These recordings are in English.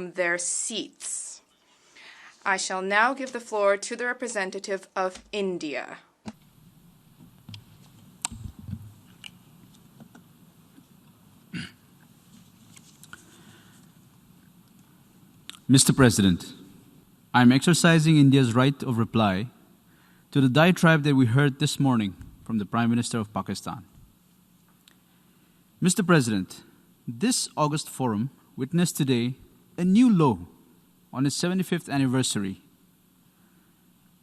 from their seats. I shall now give the floor to the representative of India. Mr. President, I am exercising India's right of reply to the diatribe that we heard this morning from the Prime Minister of Pakistan. Mr. President, this August forum witnessed today a new low on its 75th anniversary.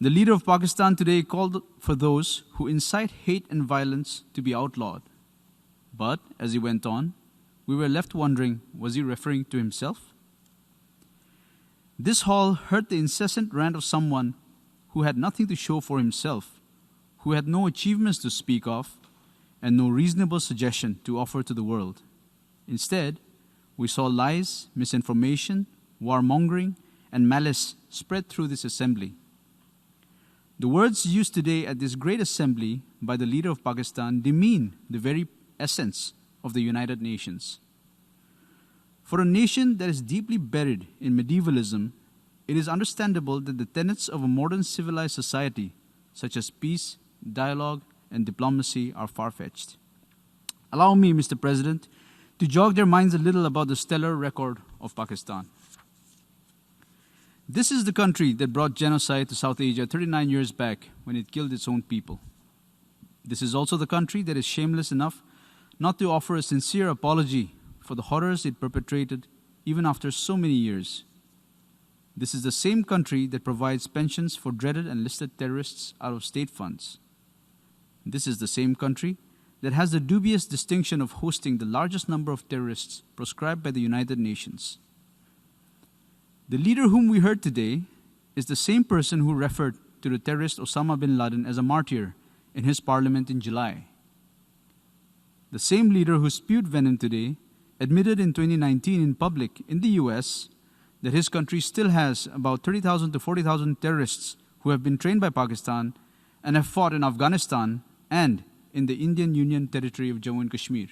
The leader of Pakistan today called for those who incite hate and violence to be outlawed. But, as he went on, we were left wondering, was he referring to himself? This hall heard the incessant rant of someone who had nothing to show for himself, who had no achievements to speak of, and no reasonable suggestion to offer to the world. Instead, we saw lies, misinformation, warmongering, and malice spread through this assembly. The words used today at this great assembly by the leader of Pakistan demean the very essence of the United Nations. For a nation that is deeply buried in medievalism, it is understandable that the tenets of a modern civilized society, such as peace, dialogue, and diplomacy, are far-fetched. Allow me, Mr. President, to jog their minds a little about the stellar record of Pakistan. This is the country that brought genocide to South Asia 39 years back when it killed its own people. This is also the country that is shameless enough not to offer a sincere apology for the horrors it perpetrated even after so many years. This is the same country that provides pensions for dreaded and listed terrorists out of state funds. This is the same country that has the dubious distinction of hosting the largest number of terrorists proscribed by the United Nations. The leader whom we heard today is the same person who referred to the terrorist Osama bin Laden as a martyr in his parliament in July. The same leader who spewed venom today admitted in 2019 in public in the US that his country still has about 30,000 to 40,000 terrorists who have been trained by Pakistan and have fought in Afghanistan and in the Indian Union territory of Jammu and Kashmir.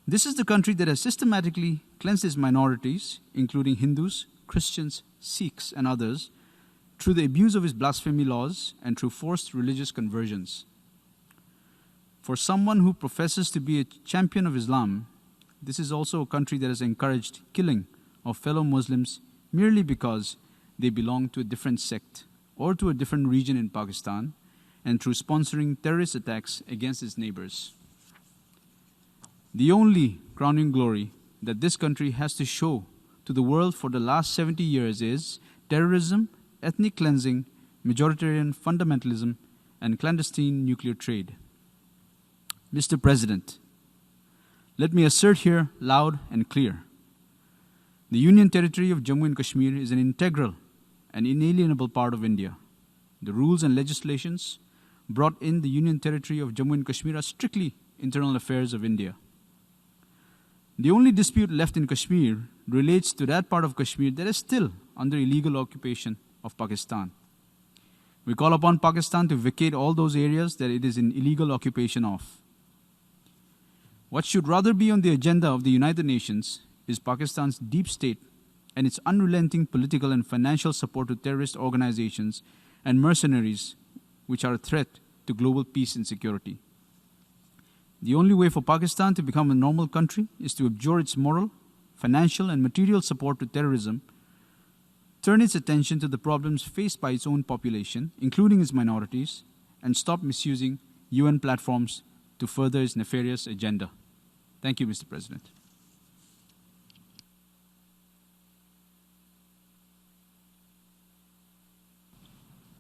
This is the country that has systematically cleansed its minorities, including Hindus, Christians, Sikhs, and others, through the abuse of its blasphemy laws and through forced religious conversions. For someone who professes to be a champion of Islam, this is also a country that has encouraged killing of fellow Muslims merely because they belong to a different sect or to a different region in Pakistan, and through sponsoring terrorist attacks against its neighbors. The only crowning glory that this country has to show to the world for the last 70 years is terrorism, ethnic cleansing, majoritarian fundamentalism, and clandestine nuclear trade. Mr. President, let me assert here loud and clear. The Union Territory of Jammu and Kashmir is an integral and inalienable part of India. The rules and legislations brought in the Union Territory of Jammu and Kashmir are strictly internal affairs of India. The only dispute left in Kashmir relates to that part of Kashmir that is still under illegal occupation of Pakistan. We call upon Pakistan to vacate all those areas that it is in illegal occupation of. What should rather be on the agenda of the United Nations is Pakistan's deep state and its unrelenting political and financial support to terrorist organizations and mercenaries which are a threat to global peace and security. The only way for Pakistan to become a normal country is to abjure its moral, financial, and material support to terrorism, turn its attention to the problems faced by its own population, including its minorities, and stop misusing UN platforms to further its nefarious agenda. Thank you, Mr. President.